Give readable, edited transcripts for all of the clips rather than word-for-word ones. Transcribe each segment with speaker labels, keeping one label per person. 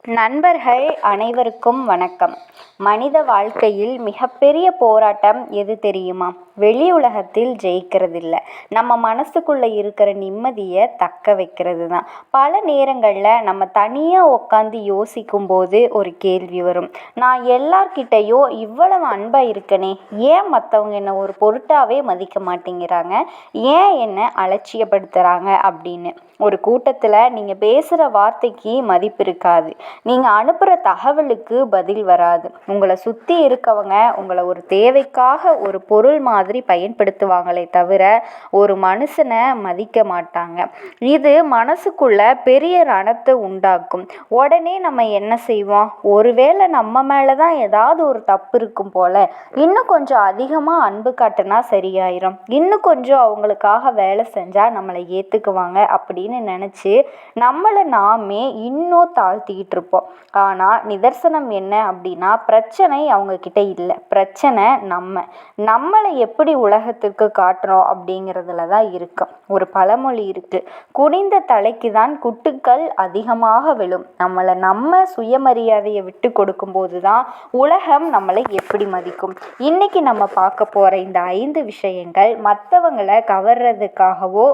Speaker 1: நண்பர்கள் அனைவருக்கும் வணக்கம். மனித வாழ்க்கையில் மிகப்பெரிய போராட்டம் எது தெரியுமா? வெளி உலகத்தில் ஜெயிக்கிறதில்ல, நம்ம மனசுக்குள்ளே இருக்கிற நிம்மதியை தக்க வைக்கிறது தான். பல நேரங்களில் நம்ம தனியாக உட்காந்து யோசிக்கும் போது ஒரு கேள்வி வரும், நான் எல்லார்கிட்டையோ இவ்வளவு அன்பாக இருக்கனே, ஏன் மற்றவங்க என்னை ஒரு பொருட்டாவே மதிக்க மாட்டேங்கிறாங்க, ஏன் என்னை அலட்சியப்படுத்துகிறாங்க அப்படின்னு. ஒரு கூட்டத்தில் நீங்கள் பேசுகிற வார்த்தைக்கு மதிப்பு இருக்காது, நீங்கள் அனுப்புகிற தகவலுக்கு பதில் வராது. உங்களை சுற்றி இருக்கவங்க உங்களை ஒரு தேவைக்காக ஒரு பொருள் மாதிரி பயன்படுத்துவாங்களே தவிர ஒரு மனுஷனை மதிக்க மாட்டாங்க. இது மனசுக்குள்ள பெரிய ரணத்தை உண்டாக்கும். உடனே நம்ம என்ன செய்வோம், ஒருவேளை நம்ம மேலே தான் ஏதாவது ஒரு தப்பு இருக்கும் போல, இன்னும் கொஞ்சம் அதிகமாக அன்பு காட்டினா சரியாயிரும், இன்னும் கொஞ்சம் அவங்களுக்காக வேலை செஞ்சால் நம்மளை ஏற்றுக்குவாங்க அப்படின்னு நினச்சி நம்மளை நாமே இன்னும் தாழ்த்திக்கிட்டு இருப்போம். ஆனால் நிதர்சனம் என்ன அப்படின்னா, பிரச்சனை அவங்கக்கிட்ட இல்லை, பிரச்சனை நம்மளை எப்படி உலகத்திற்கு காட்டுறோம் அப்படிங்கிறதுல தான் இருக்கும். ஒரு பழமொழி இருக்குது, குனிந்த தலைக்கு தான் குட்டுக்கள் அதிகமாக விழும். நம்ம சுயமரியாதையை விட்டு கொடுக்கும்போது தான் உலகம் நம்மளை எப்படி மதிக்கும். இன்னைக்கு நம்ம பார்க்க போகிற இந்த 5 விஷயங்கள் மற்றவங்களை கவர்றதுக்காகவோ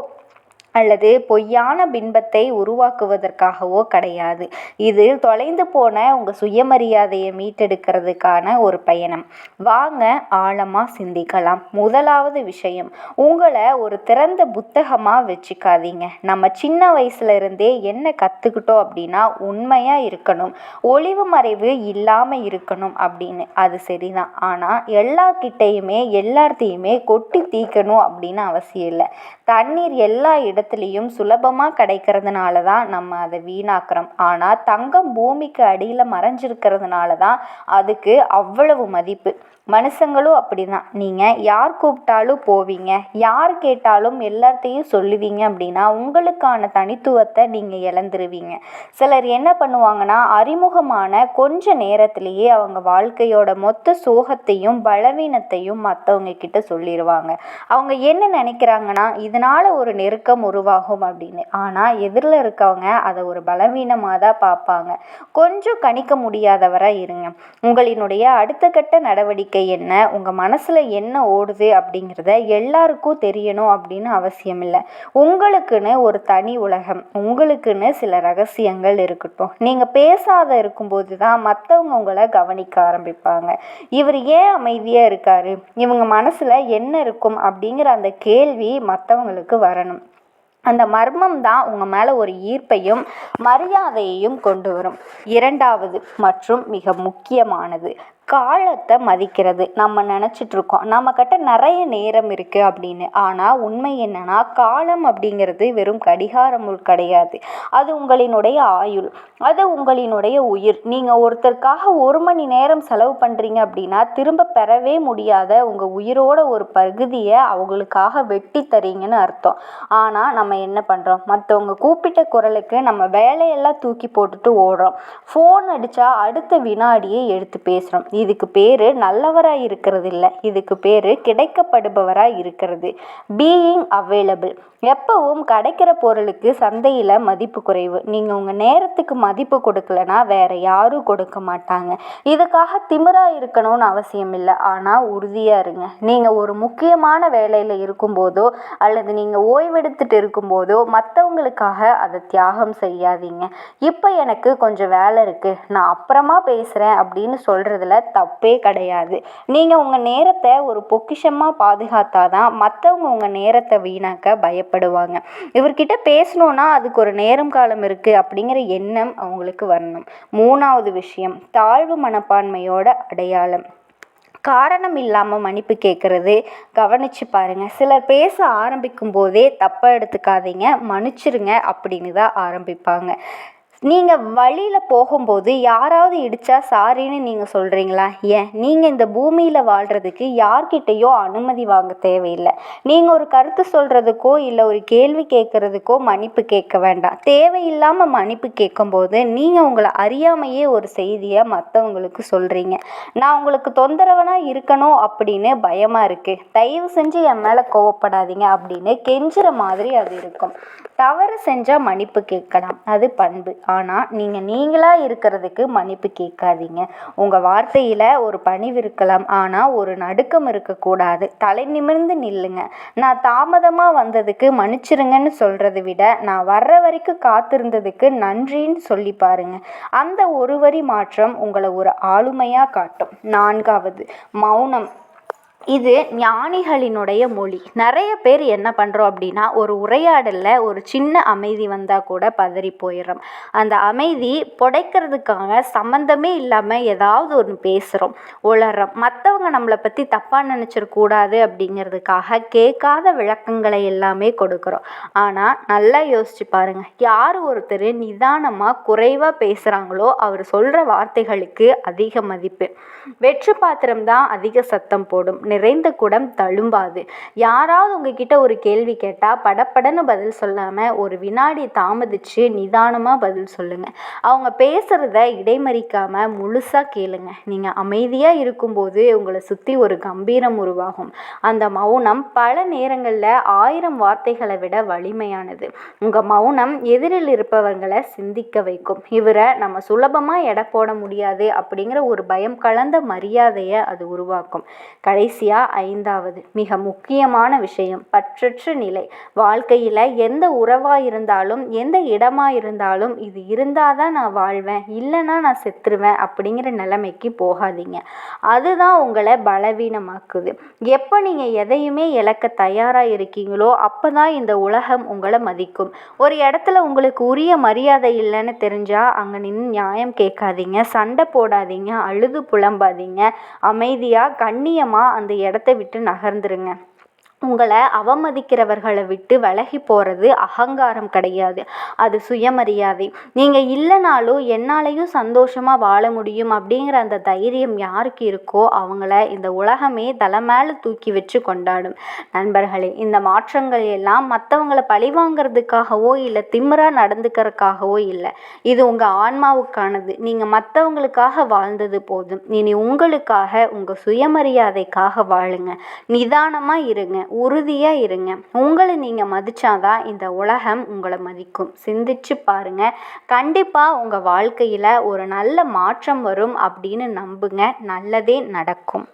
Speaker 1: அல்லது பொய்யான பின்பத்தை உருவாக்குவதற்காகவோ கிடையாது. இது தொலைந்து போன உங்கள் சுயமரியாதையை மீட்டெடுக்கிறதுக்கான ஒரு பயணம். வாங்க ஆழமாக சிந்திக்கலாம். முதலாவது விஷயம், உங்களை ஒரு திறந்த புத்தகமாக வச்சுக்காதீங்க. நம்ம சின்ன வயசுல இருந்தே என்ன கற்றுக்கிட்டோம் அப்படின்னா, உண்மையாக இருக்கணும், ஒளிவு மறைவு இல்லாமல் இருக்கணும் அப்படின்னு. அது சரிதான். ஆனால் எல்லாத்தையுமே கொட்டி தீக்கணும் அப்படின்னு அவசியம் இல்லை. தண்ணீர் எல்லா இடத்துலையும் சுலபமாக கிடைக்கிறதுனால தான் நம்ம அதை வீணாக்குறோம். ஆனால் தங்கம் பூமிக்கு அடியில் மறைஞ்சிருக்கிறதுனால தான் அதுக்கு அவ்வளவு மதிப்பு. மனுஷங்களும் அப்படிதான். நீங்கள் யார் கூப்பிட்டாலும் போவீங்க, யார் கேட்டாலும் எல்லாத்தையும் சொல்லுவீங்க அப்படின்னா உங்களுக்கான தனித்துவத்தை நீங்கள் இழந்துருவீங்க. சிலர் என்ன பண்ணுவாங்கன்னா, அறிமுகமான கொஞ்ச நேரத்திலேயே அவங்க வாழ்க்கையோட மொத்த சோகத்தையும் பலவீனத்தையும் மற்றவங்க கிட்ட சொல்லிடுவாங்க. அவங்க என்ன நினைக்கிறாங்கன்னா, இதனால் ஒரு நெருக்கம் உருவாகும் அப்படின்னு. ஆனால் எதிரில் இருக்கவங்க அதை ஒரு பலவீனமாக தான் பார்ப்பாங்க. கொஞ்சம் கணிக்க முடியாதவராக இருங்க. உங்களினுடைய அடுத்த கட்ட நடவடிக்கை என்ன, உங்கள் மனசில் என்ன ஓடுது அப்படிங்கிறத எல்லாருக்கும் தெரியணும் அப்படின்னு அவசியம் இல்லை. உங்களுக்குன்னு ஒரு தனி உலகம், உங்களுக்குன்னு சில ரகசியங்கள் இருக்கட்டும். நீங்கள் பேசாத இருக்கும்போது தான் மற்றவங்க உங்களை கவனிக்க ஆரம்பிப்பாங்க. இவர் ஏன் அமைதியாக இருக்காரு, இவங்க மனசில் என்ன இருக்கும் அப்படிங்கிற அந்த கேள்வி மற்றவங்களுக்கு வரணும். அந்த மர்மம் தான் உங்கள் மேலே ஒரு ஈர்ப்பையும் மரியாதையையும் கொண்டு வரும். இரண்டாவது மற்றும் மிக முக்கியமானது, காலத்தை மதிக்கிறது. நம்ம நினச்சிட்ருக்கோம் நம்மக்கிட்ட நிறைய நேரம் இருக்குது அப்படின்னு. ஆனால் உண்மை என்னன்னா, காலம் அப்படிங்கிறது வெறும் கடிகாரம் கிடையாது. அது உங்களினுடைய ஆயுள், அது உங்களினுடைய உயிர். நீங்கள் ஒருத்தருக்காக 1 மணி நேரம் செலவு பண்ணுறீங்க அப்படின்னா திரும்ப பெறவே முடியாத உங்கள் உயிரோட ஒரு பகுதியை அவங்களுக்காக வெட்டி தரீங்கன்னு அர்த்தம். ஆனால் நம்ம என்ன பண்ணுறோம், மற்றவங்க கூப்பிட்ட குரலுக்கு நம்ம வேலையெல்லாம் தூக்கி போட்டுட்டு ஓடுறோம். ஃபோன் அடித்தா அடுத்த வினாடியே எடுத்து பேசுகிறோம். இதுக்கு பேர் நல்லவராக இருக்கிறது இல்லை, இதுக்கு பேர் கிடைக்கப்படுபவராக இருக்கிறது. Being available. எப்பவும் கிடைக்கிற பொருளுக்கு சந்தையில் மதிப்பு குறைவு. நீங்கள் உங்கள் நேரத்துக்கு மதிப்பு கொடுக்கலனா வேற யாரும் கொடுக்க மாட்டாங்க. இதுக்காக திமிராக இருக்கணும்னு அவசியம் இல்லை, ஆனால் உறுதியாக இருங்க. நீங்கள் ஒரு முக்கியமான வேலையில் இருக்கும்போதோ அல்லது நீங்கள் ஓய்வெடுத்துட்டு இருக்கும்போதோ மற்றவங்களுக்காக அதை தியாகம் செய்யாதீங்க. இப்போ எனக்கு கொஞ்சம் வேலை இருக்குது, நான் அப்புறமா பேசுகிறேன் அப்படின்னு சொல்கிறதுல தப்பே கிடையாது. நீங்கள் உங்கள் நேரத்தை ஒரு பொக்கிஷமாக பாதுகாத்தாதான் மற்றவங்க உங்கள் நேரத்தை வீணாக்க பயப்படுவாங்க. இவர்கிட்ட பேசணுன்னா அதுக்கு ஒரு நேரம் காலம் இருக்குது அப்படிங்கிற எண்ணம் அவங்களுக்கு வரணும். மூணாவது விஷயம், தாழ்வு மனப்பான்மையோட அடையாளம். காரணம் இல்லாமல் மன்னிப்பு கேட்குறது. கவனித்து பாருங்கள், சிலர் பேச ஆரம்பிக்கும் போதே தப்பாக எடுத்துக்காதீங்க, மன்னிச்சிருங்க அப்படின்னு தான் ஆரம்பிப்பாங்க. நீங்கள் வழியில் போகும்போது யாராவது இடித்தா சாரின்னு நீங்கள் சொல்கிறீங்களா? ஏன் நீங்கள் இந்த பூமியில் வாழ்கிறதுக்கு யார்கிட்டையோ அனுமதி வாங்க தேவையில்லை. நீங்கள் ஒரு கருத்து சொல்கிறதுக்கோ இல்லை ஒரு கேள்வி கேட்குறதுக்கோ மன்னிப்பு கேட்க வேண்டாம். தேவையில்லாமல் மன்னிப்பு கேட்கும்போது நீங்கள் உங்களை அறியாமையே ஒரு செய்தியை மற்றவங்களுக்கு சொல்கிறீங்க. நான் உங்களுக்கு தொந்தரவனாக இருக்கணும் அப்படின்னு பயமாக இருக்குது, தயவு செஞ்சு என் மேலே கோவப்படாதீங்க அப்படின்னு கெஞ்சுற மாதிரி அது இருக்கும். தவறு செஞ்சால் மன்னிப்பு கேட்கலாம், அது பண்பு. ஆனால் நீங்களாக இருக்கிறதுக்கு மன்னிப்பு கேட்காதீங்க. உங்கள் வார்த்தையில் ஒரு பணிவு இருக்கலாம், ஆனால் ஒரு நடுக்கம் இருக்கக்கூடாது. தலை நிமிர்ந்து நில்லுங்க. நான் தாமதமாக வந்ததுக்கு மன்னிச்சிருங்கன்னு சொல்கிறத விட நான் வர்ற வரைக்கும் காத்திருந்ததுக்கு நன்றின்னு சொல்லி பாருங்க. அந்த ஒரு வரி மாற்றம் உங்களை ஒரு ஆளுமையாக காட்டும். 4வது, மௌனம். இது ஞானிகளினுடைய மொழி. நிறைய பேர் என்ன பண்ணுறோம் அப்படின்னா, ஒரு உரையாடலில் ஒரு சின்ன அமைதி வந்தால் கூட பதறி போயிடுறோம். அந்த அமைதி புடைக்கிறதுக்காக சம்மந்தமே இல்லாமல் ஏதாவது ஒன்று பேசுகிறோம், உளறோம். மற்றவங்க நம்மளை பற்றி தப்பாக நினச்சிடக்கூடாது அப்படிங்கிறதுக்காக கேட்காத விளக்கங்களை எல்லாமே கொடுக்குறோம். ஆனால் நல்லா யோசிச்சு பாருங்கள், யார் ஒருத்தர் நிதானமாக குறைவாக பேசுகிறாங்களோ அவர் சொல்கிற வார்த்தைகளுக்கு அதிக மதிப்பு. வெற்று பாத்திரம் தான் அதிக சத்தம் போடும், நிறைந்த குடம் தழும்பாது. யாராவது உங்ககிட்ட ஒரு கேள்வி கேட்டால் படப்படன்னு பதில் சொல்லாமல் ஒரு வினாடி தாமதித்து நிதானமாக பதில் சொல்லுங்கள். அவங்க பேசுகிறத இடைமறிக்காமல் முழுசாக கேளுங்க. நீங்கள் அமைதியாக இருக்கும்போது உங்களை சுற்றி ஒரு கம்பீரம் உருவாகும். அந்த மௌனம் பல நேரங்களில் 1000 வார்த்தைகளை விட வலிமையானது. உங்கள் மௌனம் எதிரில் இருப்பவர்களை சிந்திக்க வைக்கும். இவரை நம்ம சுலபமாக எடை போட முடியாது அப்படிங்கிற ஒரு பயம் கலந்த மரியாதையை அது உருவாக்கும். கடைசியாக 5வது மிக முக்கியமான விஷயம், பற்றற்ற நிலை. வாழ்க்கையில் எந்த உறவாக இருந்தாலும் எந்த இடமாக இருந்தாலும் இது இருந்தால் தான் நான் வாழ்வேன், இல்லைன்னா நான் செத்துருவேன் அப்படிங்கிற நிலைமைக்கு போகாதீங்க. அதுதான் உங்களை பலவீனமாக்குது. எப்போ நீங்கள் எதையுமே இழக்க தயாராக இருக்கீங்களோ அப்போ தான் இந்த உலகம் உங்களை மதிக்கும். ஒரு இடத்துல உங்களுக்கு உரிய மரியாதை இல்லைன்னு தெரிஞ்சால் அங்கே நின்று நியாயம் கேட்காதீங்க, சண்டை போடாதீங்க, அழுது புலம்பாதீங்க. அமைதியாக கண்ணியமாக அந்த இடத்த விட்டு நகர்ந்துருங்க. உங்களை அவமதிக்கிறவர்களை விட்டு விலகி போகிறது அகங்காரம் கிடையாது, அது சுயமரியாதை. நீங்கள் இல்லைனாலும் என்னாலையும் சந்தோஷமாக வாழ முடியும் அப்படிங்கிற அந்த தைரியம் யாருக்கு இருக்கோ அவங்கள இந்த உலகமே தலை மேலே தூக்கி வச்சு கொண்டாடும். நண்பர்களே, இந்த மாற்றங்கள் எல்லாம் மற்றவங்களை பழிவாங்கிறதுக்காகவோ இல்லை திமிராக நடந்துக்கிறதுக்காகவோ இல்லை. இது உங்கள் ஆன்மாவுக்கானது. நீங்கள் மற்றவங்களுக்காக வாழ்ந்தது போதும். இனி உங்களுக்காக, உங்கள் சுயமரியாதைக்காக வாழுங்க. நிதானமாக இருங்க, உறுதியாக இருங்க. உங்களை நீங்கள் மதிச்சாதான் இந்த உலகம் உங்களை மதிக்கும். சிந்திச்சு பாருங்க. கண்டிப்பாக உங்கள் வாழ்க்கையில் ஒரு நல்ல மாற்றம் வரும் அப்படின்னு நம்புங்க. நல்லதே நடக்கும்.